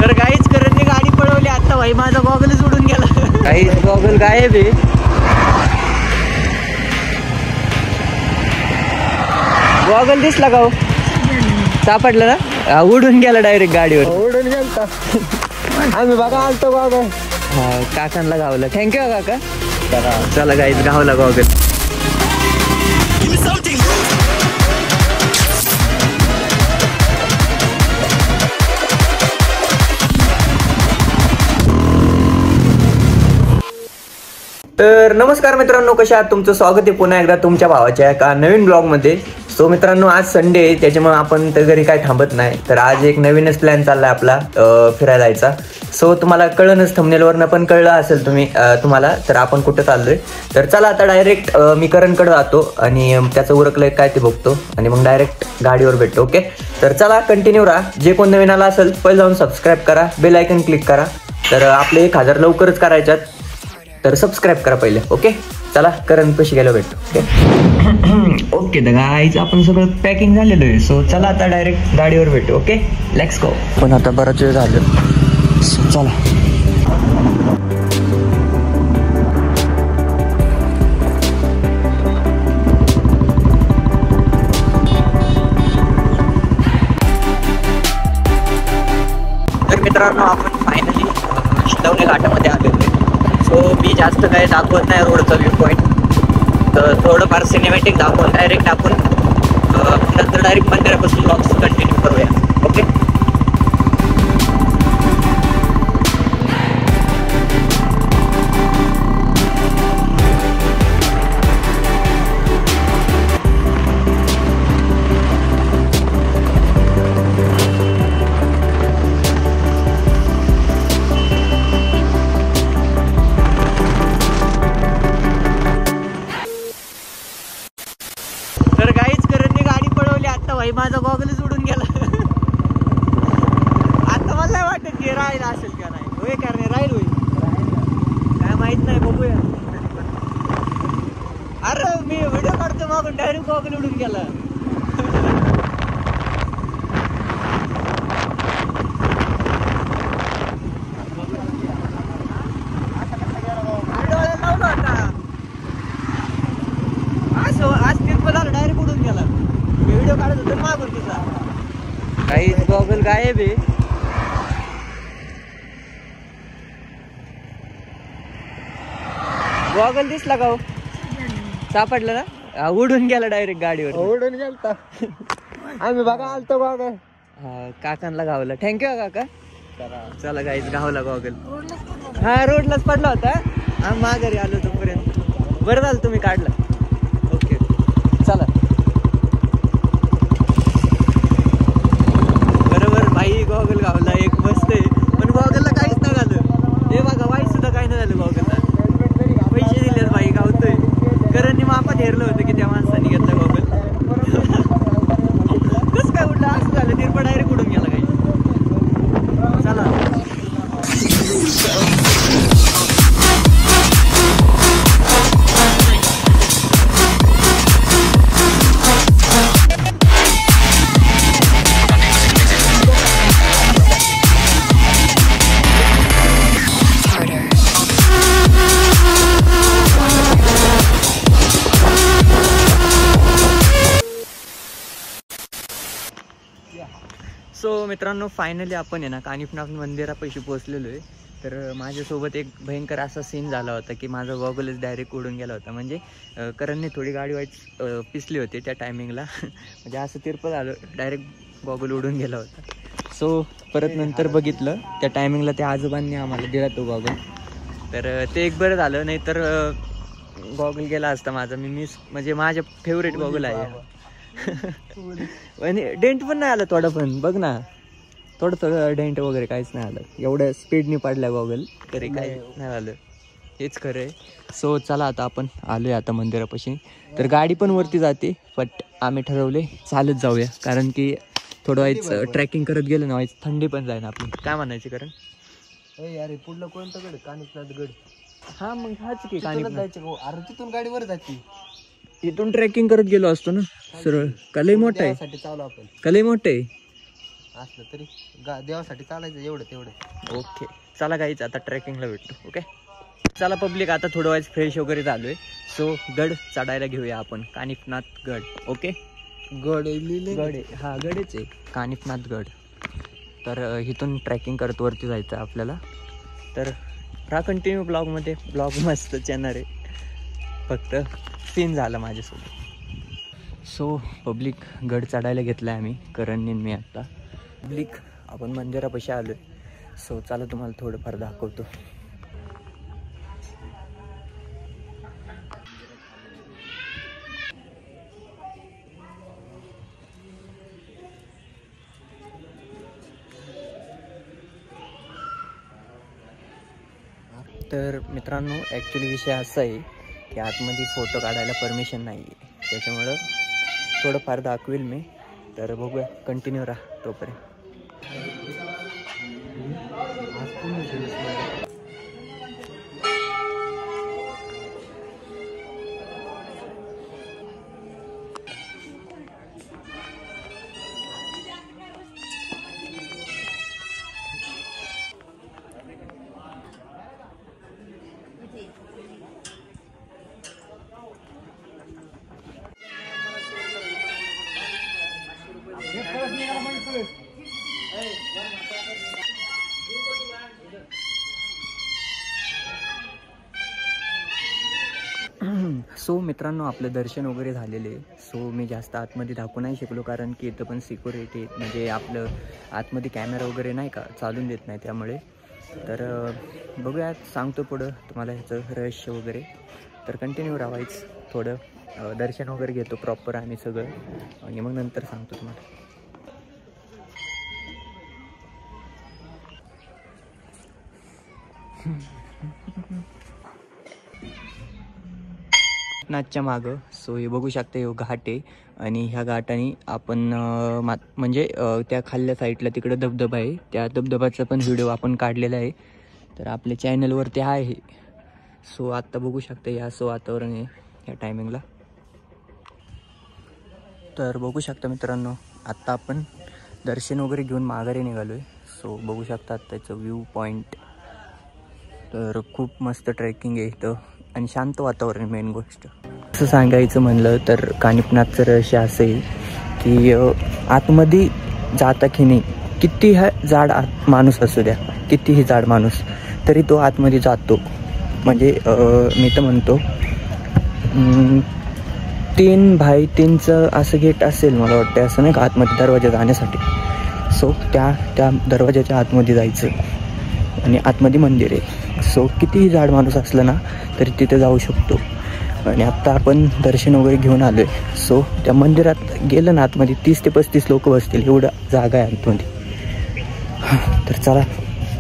तर काहीच करत नाही, गाडी पळवली आता भाई, माझा गॉगलच उडून गेला. काही गॉगल गायब आहे. गॉगल दिसला का हो? सापडलं ना, उडून गेला डायरेक्ट गाडीवर. उडून गेलता आम्ही बघा आलतो गॉगल. हा, काकांना गावलं. थँक्यू काका. चला गाईज, गावला गॉगल. तर नमस्कार मित्रांनो, कशा आहात? तुमचं स्वागत आहे पुन्हा एकदा तुमच्या भावाच्या एका नवीन ब्लॉगमध्ये. सो मित्रांनो, आज संडे आहे, त्याच्यामुळे आपण तर घरी काय थांबत नाही. तर आज एक नवीनच प्लॅन चालला आपला फिरायला जायचा. सो तुम्हाला कळणच, थंबनेलवरनं पण कळलं असेल तुम्हाला तर आपण कुठं चाललोय. तर चला आता डायरेक्ट मी करणकडे जातो आणि त्याचं उरकलंय काय ते बघतो आणि मग डायरेक्ट गाडीवर भेटतो. ओके, तर चला कंटिन्यू राहा. जे कोण नवीन आला असेल पहिले जाऊन सबस्क्राईब करा, बेल आयकन क्लिक करा. तर आपले 1000 लवकरच करायच्यात, तर सबस्क्राईब करा पहिले. ओके, चला करण पैसे गेलो भेटतो. ओके तर गाईज, आपण सगळं पॅकिंग झालेलं आहे. सो चला आता डायरेक्ट गाडीवर भेटू. Okay, let's go. पण आता बराच वेळ झालं, सो चला. तर मित्रांनो, आपण फायनली शिंदवणे घाटामध्ये आलेलो आहे. सो मी जास्त काही दाखवत नाही रोडचा व्ह्यू पॉईंट, तर थोडंफार सिनेमॅटिक दाखवून डायरेक्ट आपण नंतर डायरेक्ट मंदिरापासून ब्लॉग्स कंटिन्यू करूया. ओके, तर काहीच करत नाही, गाडी पळवली आता भाई, माझा गॉगलच उडून गेला. आता मला नाही वाटत की राहिला असेल का नाही. होय का नाही, राहील होईल काय माहित नाही, बघूया. अरे मी व्हिडिओ काढतो मागून, डायरेक्ट गॉगल उडून गेला. आज पेपर झालं, डायरेक्ट उडून गेला. मी व्हिडिओ काढत होतो मागून तुझा. काही गॉगल गायब आहे. गॉगल दिसला का हो? सापडलं ना, उडून गेला डायरेक्ट गाडीवर. उडून गेलता आम्ही बघा आलतो गॉगल. हा, काकांना गावला. थँक्यू काका. चला गाईज, गावला गॉगल. हा, रोडलाच पडला होता. हा, माघारी आलो तोपर्यंत. बरं झालं तुम्ही काढला. ओके, चला. बरोबर भाई, गॉगल गावला एक, मस्त आहे. पण गॉगलला काहीच नाही झालं. हे बघा, वाईट सुद्धा काही नाही झालं गॉगलला. पैसे दिलेत भाई, गावतोय. करणनी मापात हेरलं होतं की त्या माणसाने घेतलं गॉगल. कसं काय उडलं असं झालं, तिरपा डायरेक्ट उडून गेला काही. चला. सो मित्रांनो, फायनली आपण आहे ना कानिफनाथ मंदिरापाशी पोहोचलेलो आहे. तर माझ्यासोबत एक भयंकर असा सीन झाला होता की माझा गॉगलच डायरेक्ट उडून गेला होता. म्हणजे करणने थोडी गाडी वाईट पिसली होती त्या टायमिंगला. म्हणजे असं तिरपं झालं, डायरेक्ट गॉगल उडून गेला होता. सो परत नंतर बघितलं, त्या टायमिंगला त्या आजोबांनी आम्हाला दिला तो गॉगल. तर ते एक बरं झालं, नाही तर गॉगल गेला असता माझा. म्हणजे माझ्या फेवरेट गॉगल आहे. आणि डेंट पण नाही आलं थोडं पण, बघ ना, थोडं डेंट वगैरे काहीच नाही आलं. एवढ्या स्पीडने पडल्या गॉगल तरी काही नाही आलं, हेच खरं आहे. सो चला आता आपण आलोय आता मंदिरापाशी. तर गाडी पण वरती जाते, बट आम्ही ठरवले चालत जाऊया, कारण की थोडं व्हायचं ट्रॅकिंग करत गेलो ना, व्हायचं थंडी पण जाईना आपली. काय म्हणायची कारण? अरे पुढलं कोणतं गड? कानिफनाथ गड. हा, मग हाच की कानिफनाथ. अरे तिथून गाडीवर जाते, इथून ट्रेकिंग करत गेलो असतो ना सरळ. कलई मोठं आहे, चालू आपण. कलई मोठं आहे. असलं तरी देवासाठी चालायचं एवढं तेवढं. ओके चला गाईच आता ट्रेकिंगला भेटतो. ओके चला पब्लिक, आता थोडं वेळेस फ्रेश वगैरे झालोय. सो गड चढायला घेऊया आपण, कानिफनाथ गड. ओके गड लिहिले गड आहे, हा गडच आहे कानिफनाथ गड. तर इथून ट्रॅकिंग करत वरती जायचं आपल्याला. तर हा कंटिन्यू ब्लॉगमध्ये, ब्लॉग मस्तच येणार आहे, फक्त सीन झालं माझ्यासोबत. सो पब्लिक गड चढायला घेतला आहे आम्ही, करणने मी आत्ता. पब्लिक आपण मंदिरापाशी आलो आहे. सो चला तुम्हाला थोडंफार दाखवतो. तर मित्रांनो ॲक्च्युली विषय असा आहे की आतमध्ये फोटो काढायला परमिशन नाही आहे, त्याच्यामुळं थोडंफार दाखवेल मी. तर बघूया, कंटिन्यू राहा तोपर्यंत. सो मित्रांनो आपलं दर्शन वगैरे झालेले आहे. सो मी जास्त आतमध्ये दाखवू नाही शकलो, कारण की इथं पण सिक्युरिटी म्हणजे आपलं आतमध्ये कॅमेरा वगैरे नाही का चालून देत नाही, त्यामुळे. तर बघूयात, सांगतो पुढं तुम्हाला ह्याचं रहस्य वगैरे. तर कंटिन्यू राहायचं, थोडं दर्शन वगैरे घेतो प्रॉपर आम्ही सगळं, आणि मग नंतर सांगतो तुम्हाला. नाथच्या मागं सो हे बघू शकता, हे घाट आहे, आणि ह्या घाटाने आपण म्हणजे त्या खाल्ल्या साईडला तिकडं धबधबा आहे, त्या धबधबाचा पण व्हिडिओ आपण काढलेला आहे, तर आपल्या चॅनलवरती आहे. सो आत्ता बघू शकता हे असं वातावरण आहे या टायमिंगला. तर बघू शकता मित्रांनो, आत्ता आपण दर्शन वगैरे घेऊन माघारी निघालो आहे. सो बघू शकता त्याचं व्ह्यू पॉईंट. तर खूप मस्त ट्रेकिंग आहे इथं, आणि शांत वातावरण मेन गोष्ट. असं सांगायचं म्हणलं तर कानिफनाथचं रहस्य असं आहे की आतमध्ये जाता की नाही, किती हा जाड माणूस असू द्या, कितीही जाड माणूस, तरी तो आतमध्ये जातो. म्हणजे मी तर म्हणतो 3x3चं असं गेट असेल मला वाटतं, असं नाही का, आतमध्ये दरवाजा जाण्यासाठी. सो त्या दरवाजाच्या आतमध्ये जायचं, आणि आतमध्ये मंदिर आहे. सो कितीही जाड माणूस असलं ना तरी तिथे जाऊ शकतो. आणि आत्ता आपण दर्शन वगैरे घेऊन आलो आहे. सो त्या मंदिरात गेलं ना आतमध्ये 30 ते 35 लोक बसतील, एवढं जागा आहे आतमध्ये. तर चला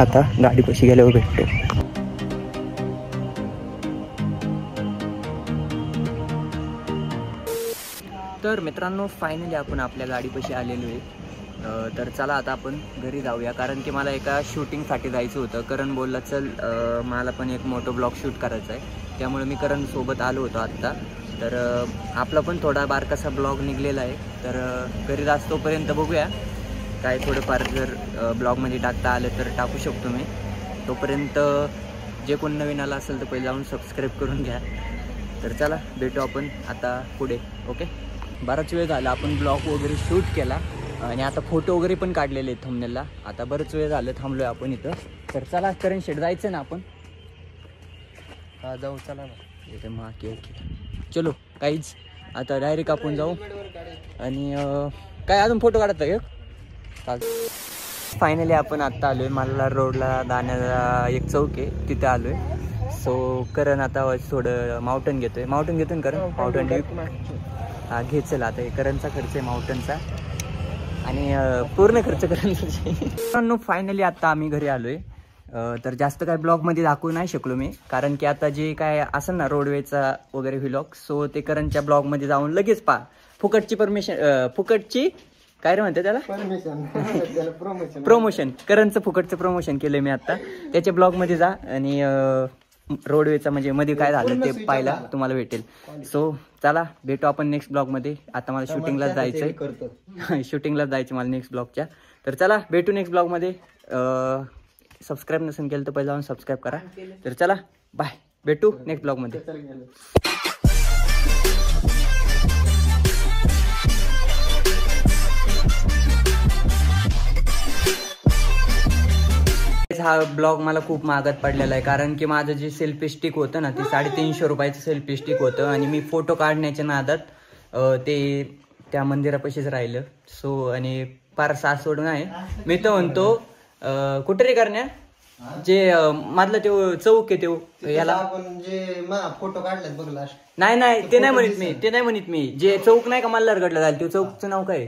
आता गाडीपाशी गेल्यावर भेटतो. तर मित्रांनो फायनली आपण आपल्या गाडीपाशी आलेलो आहे. तर चला आता आपण घरी जाऊया, कारण की मला एका शूटिंगसाठी जायचं होतं. करण बोलला चल मला पण एक मोठं ब्लॉग शूट करायचा आहे, त्यामुळे मी करणसोबत आलो होतो आत्ता. तर आपला पण थोडा बारकासा ब्लॉग निघलेला आहे. तर घरी जास्तोपर्यंत बघूया काय थोडंफार जर ब्लॉगमध्ये टाकता आलं तर टाकू शकतो मी. तोपर्यंत जे कोण नवीन आलं असेल तर पहिले जाऊन सबस्क्राईब करून घ्या. तर चला भेटू आपण आता पुढे. ओके, बराच वेळ झाला आपण ब्लॉग वगैरे शूट केला, आणि आता फोटो वगैरे पण काढलेले आहेत थंबनेलला. आता बरंच वेळ झालं थांबलोय आपण इथं. तर चला करण शेट जायचं ना आपण. हा जाऊ, चला ना. येते मग ओके चलो काहीच आता डायरेक्ट आपण जाऊ. आणि काय अजून फोटो काढता का? चालतं. फायनली आपण आत्ता आलो आहे मल्हार रोडला जाण्याचा एक चौक आहे, तिथे आलो आहे. सो करण आता थोडं माउंटन घेतोय. माउंटन घेतो ना करण? माउंटन हा घे. चला आता हे करणचा खर्च आहे माउंटनचा, आणि पूर्ण खर्च करणं. फायनली आता आम्ही घरी आलोय. तर जास्त काय ब्लॉगमध्ये दाखवू नाही शकलो मी, कारण की आता जे काय असेल ना रोडवेचा वगैरे व्लॉग, सो ते करणच्या ब्लॉगमध्ये जाऊन लगेच फुकटची परमिशन, फुकटची काय रे म्हणते त्याला, प्रमोशन. करणचं फुकटचं प्रमोशन केलंय मी आता. त्याच्या ब्लॉगमध्ये जा, आणि रोडवेचा म्हणजे मध्ये काय झालं ते पाहायला तुम्हाला भेटेल. सो चला भेटू आपण नेक्स्ट ब्लॉगमध्ये. आता मला शूटिंगलाच जायचंय, शूटिंगलाच जायचं मला नेक्स्ट ब्लॉगच्या. तर चला भेटू नेक्स्ट ब्लॉगमध्ये. सबस्क्राईब नसेल केलं तर पहिला जाऊन सबस्क्राईब करा. तर चला बाय, भेटू नेक्स्ट ब्लॉगमध्ये. हा ब्लॉग मला खूप महागात पडलेला आहे, कारण की माझं जे सेल्फी स्टिक होतं ना ते 350 रुपयाचं सेल्फी स्टिक होतं आणि मी फोटो काढण्याच्या नादात ते त्या मंदिरापाशीच राहिलं. सो आणि फार सास सोडून आहे. मी तर म्हणतो कुठे रे करण्या जे मधला तो चौक आहे तो याला फोटो काढलेत बघ लास्ट. नाही ते नाही म्हणत मी जे चौक नाही का मल्हारगडला झालं ते चौकचं नाव काय?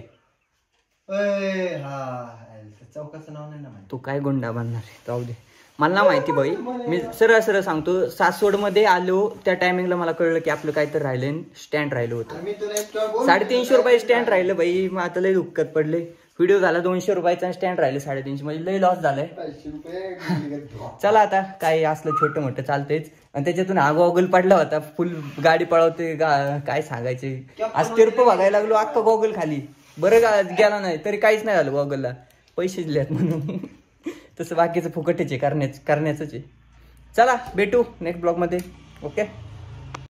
चौकाचं नाव नाही ना माहिती. तू काय गोंडा बांधणार आहे, जाऊ दे, मला ना माहिती बाई. मी सरळ सांगतो, सासवड मध्ये आलो त्या टायमिंगला मला कळलं की आपलं काय तर राहिलं, स्टँड राहिलं होतं. 350 रुपये स्टँड राहिलं बाई. मग आता लय दुःखात पडले. व्हिडिओ झाला 200 रुपयाचा, स्टँड राहिलं 350, म्हणजे लय लॉस झालाय. चला आता काय असलं छोटं मोठं चालतेच. आणि त्याच्यातून हा गॉगल पडला होता, फुल गाडी पळवते काय सांगायचे. आज तिरप बघायला लागलो अख्खा गॉगल खाली. बरं गेला नाही तरी काहीच नाही झालं गॉगलला, पैसे दिलेत म्हणून. तसं बाकीचं फुकटेचे करण्याचंच आहे. चला भेटू नेक्स्ट ब्लॉगमध्ये. ओके.